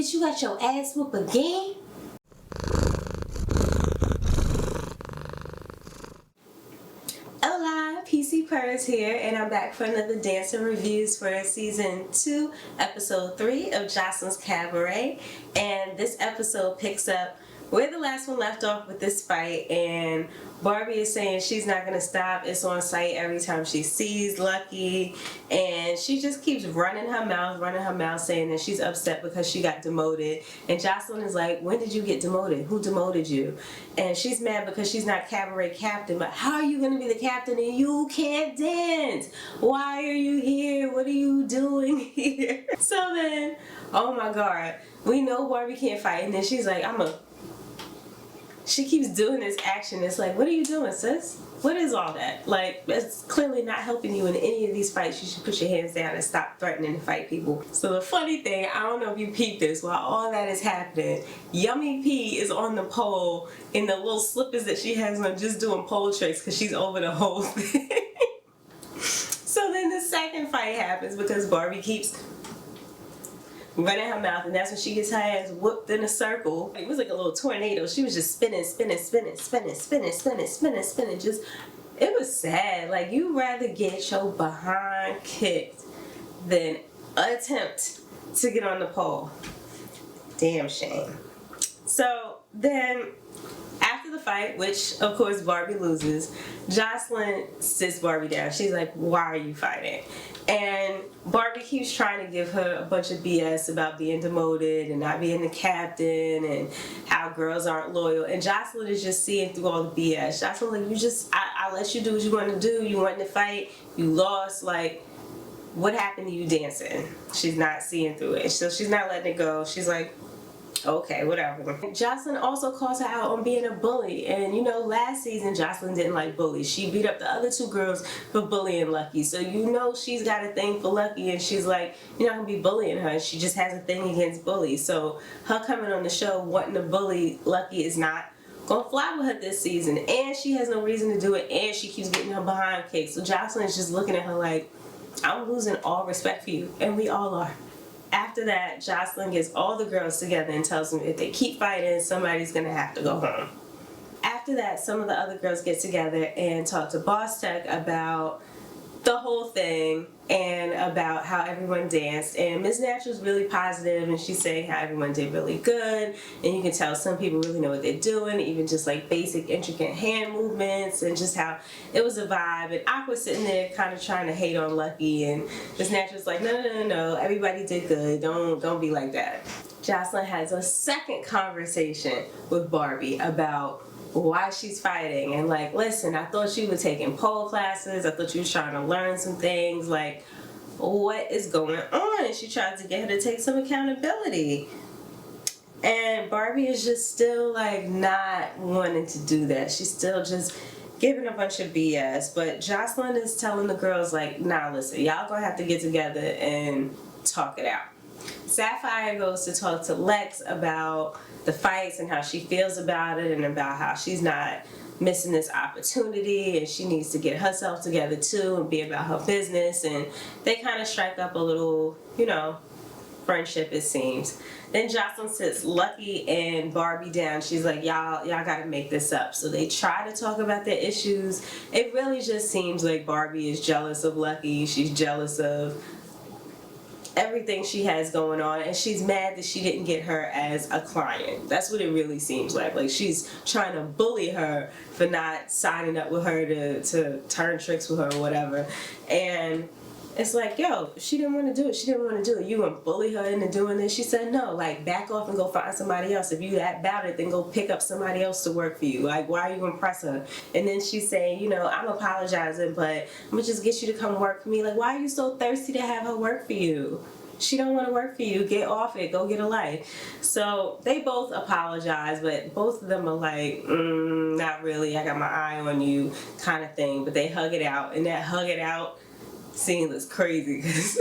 Bitch, you got your ass whooped again? Hola, PC Purrs here, and I'm back for another Dancing Reviews for Season 2, Episode 3 of Joseline's Cabaret. And this episode picks up where the last one left off with this fight, and Barbie is saying she's not going to stop. It's on sight every time she sees Lucky, and she just keeps running her mouth, saying that she's upset because she got demoted. And Joseline is like, when did you get demoted? Who demoted you? And she's mad because she's not Cabaret captain. But how are you going to be the captain and you can't dance? Why are you here? What are you doing here? So then, oh my God, we know Barbie can't fight, and then she's like, she keeps doing this action. It's like, what are you doing, sis? What is all that? Like, that's clearly not helping you in any of these fights. You should put your hands down and stop threatening to fight people. So the funny thing, I don't know if you peeped this, while all that is happening, Yummy P is on the pole in the little slippers that she has on, just doing pole tricks because she's over the whole thing. So then the second fight happens because Barbie keeps running her mouth, and that's when she gets her ass whooped in a circle. It was like a little tornado. She was just spinning. Just, it was sad. Like, you'd rather get your behind kicked than attempt to get on the pole. Damn shame. So then, after the fight, which of course Barbie loses, Joseline sits Barbie down. She's like, why are you fighting? And Barbie keeps trying to give her a bunch of BS about being demoted and not being the captain and how girls aren't loyal. And Joseline is just seeing through all the BS. Joseline, like, I let you do what you want to do. You wanted to fight. You lost. Like, what happened to you dancing? She's not seeing through it. So she's not letting it go. She's like, okay, whatever. Joseline also calls her out on being a bully. And you know, last season Joseline didn't like bullies. She beat up the other two girls for bullying Lucky. So you know she's got a thing for Lucky, and she's like, you're not gonna be bullying her. She just has a thing against bullies. So her coming on the show wanting to bully Lucky is not gonna fly with her this season. And she has no reason to do it, and she keeps getting her behind kicked. So Joseline is just looking at her like, I'm losing all respect for you, and we all are. After that, Joseline gets all the girls together and tells them if they keep fighting, somebody's going to have to go home. After that, some of the other girls get together and talk to Boss Tech about the whole thing and about how everyone danced. And Miss Natural's really positive, and she's saying how everyone did really good. And you can tell some people really know what they're doing, even just like basic intricate hand movements, and just how it was a vibe. And Aqua's sitting there kind of trying to hate on Lucky, and Miss Natural's like, no, everybody did good. Don't be like that. Joseline has a second conversation with Barbie about why she's fighting, and like, listen, I thought you were taking pole classes, I thought you was trying to learn some things, like, what is going on? And she tries to get her to take some accountability, and Barbie is just still like not wanting to do that. She's still just giving a bunch of BS. But Joseline is telling the girls like, nah, listen, y'all gonna have to get together and talk it out. Sapphire goes to talk to Lex about the fights and how she feels about it, and about how she's not missing this opportunity, and she needs to get herself together too and be about her business. And they kind of strike up a little, you know, friendship, it seems. Then Joseline sits Lucky and Barbie down. She's like, y'all gotta make this up. So they try to talk about their issues. It really just seems like Barbie is jealous of Lucky. She's jealous of everything she has going on, and she's mad that she didn't get her as a client. That's what it really seems like. Like, she's trying to bully her for not signing up with her to turn tricks with her or whatever. And it's like, yo, she didn't want to do it. She didn't want to do it. You gonna bully her into doing this? She said no. Like, back off and go find somebody else. If you that about it, then go pick up somebody else to work for you. Like, why are you gonna press her? And then she's saying, you know, I'm apologizing, but I'm gonna just get you to come work for me. Like, why are you so thirsty to have her work for you? She don't want to work for you. Get off it. Go get a life. So they both apologize, but both of them are like, not really. I got my eye on you kind of thing. But they hug it out, and that hug it out scene was crazy because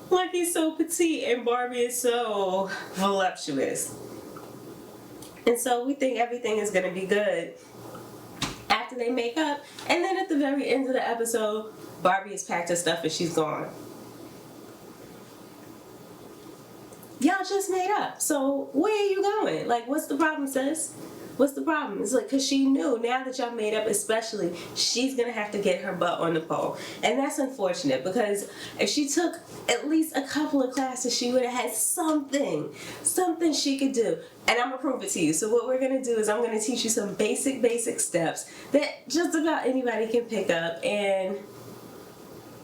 Lucky's so petite and Barbie is so voluptuous. And so we think everything is going to be good after they make up. And then at the very end of the episode, Barbie has packed her stuff and she's gone. y'all just made up. So where are you going? Like, what's the problem, sis? What's the problem? It's like, because she knew now that y'all made up, especially, she's going to have to get her butt on the pole. And that's unfortunate, because if she took at least a couple of classes, she would have had something she could do. And I'm going to prove it to you. So what we're going to do is I'm going to teach you some basic steps that just about anybody can pick up. And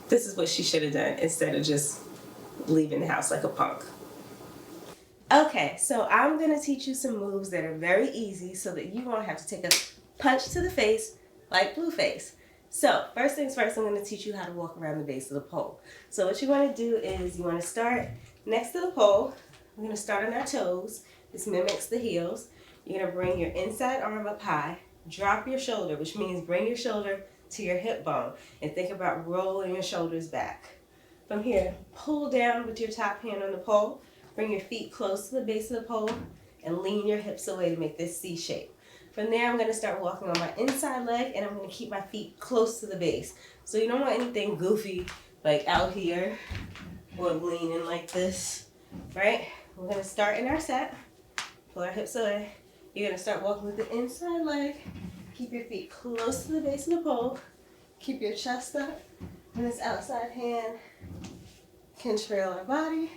this is what she should have done instead of just leaving the house like a punk. Okay, so I'm going to teach you some moves that are very easy so that you won't have to take a punch to the face like Blueface. So, first things first, I'm going to teach you how to walk around the base of the pole. So what you want to do is you want to start next to the pole. We're going to start on our toes. This mimics the heels. You're going to bring your inside arm up high, drop your shoulder, which means bring your shoulder to your hip bone, and think about rolling your shoulders back. From here, pull down with your top hand on the pole. Bring your feet close to the base of the pole and lean your hips away to make this C shape. From there, I'm going to start walking on my inside leg, and I'm going to keep my feet close to the base. So you don't want anything goofy like out here or leaning like this, right? We're going to start in our set. Pull our hips away. You're going to start walking with the inside leg. Keep your feet close to the base of the pole. Keep your chest up. And this outside hand can trail our body.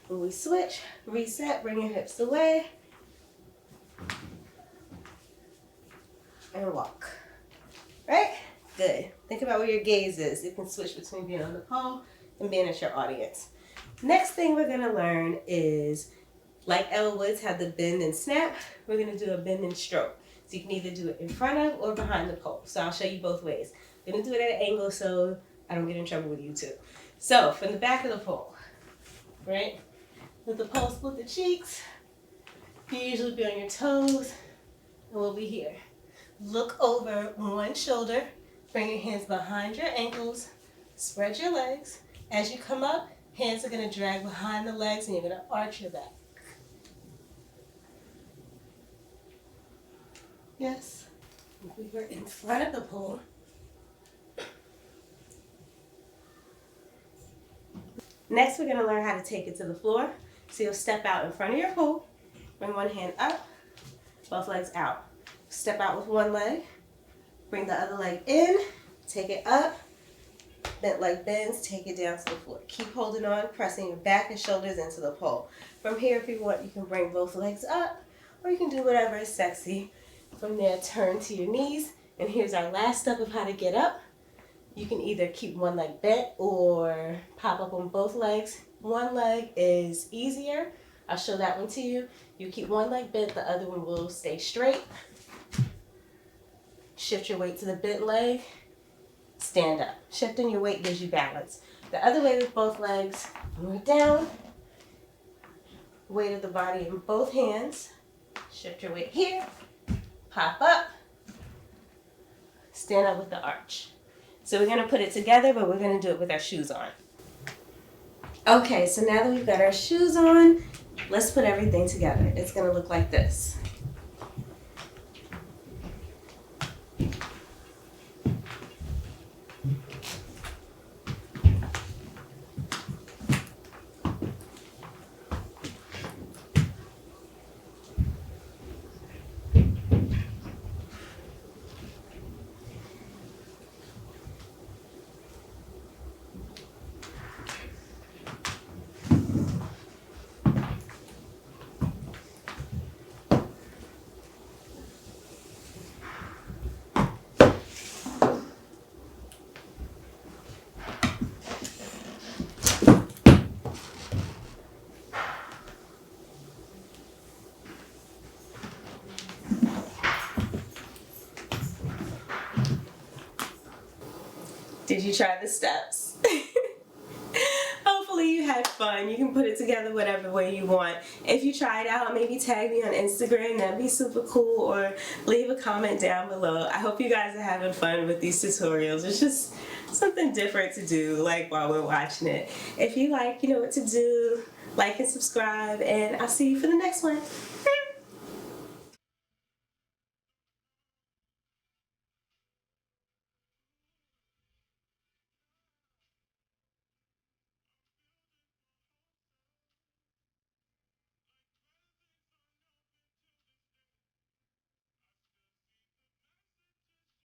When we switch, reset, bring your hips away, and walk. Right? Good. Think about where your gaze is. You can switch between being on the pole and being at your audience. Next thing we're going to learn is, like Elle Woods had the bend and snap, we're going to do a bend and stroke. So you can either do it in front of or behind the pole. So I'll show you both ways. I'm going to do it at an angle so I don't get in trouble with YouTube. So from the back of the pole, right? Let the pole split the cheeks. You usually be on your toes, and we'll be here. Look over one shoulder. Bring your hands behind your ankles. Spread your legs. As you come up, hands are going to drag behind the legs, and you're going to arch your back. Yes. We were in front of the pole. Next, we're going to learn how to take it to the floor. So you'll step out in front of your pole, bring one hand up, both legs out. Step out with one leg, bring the other leg in, take it up, bent leg bends, take it down to the floor. Keep holding on, pressing your back and shoulders into the pole. From here, if you want, you can bring both legs up, or you can do whatever is sexy. From there, turn to your knees, and here's our last step of how to get up. You can either keep one leg bent or pop up on both legs. One leg is easier. I'll show that one to you. You keep one leg bent, the other one will stay straight. Shift your weight to the bent leg. Stand up. Shifting your weight gives you balance. The other way with both legs, we're down. Weight of the body in both hands. Shift your weight here. Pop up. Stand up with the arch. So we're going to put it together, but we're going to do it with our shoes on. Okay, so now that we've got our shoes on, let's put everything together. It's going to look like this. Did you try the steps? Hopefully you had fun. You can put it together whatever way you want. If you try it out, maybe tag me on Instagram. That'd be super cool. Or leave a comment down below. I hope you guys are having fun with these tutorials. It's just something different to do, like while we're watching it. If you like, you know what to do. Like and subscribe, and I'll see you for the next one.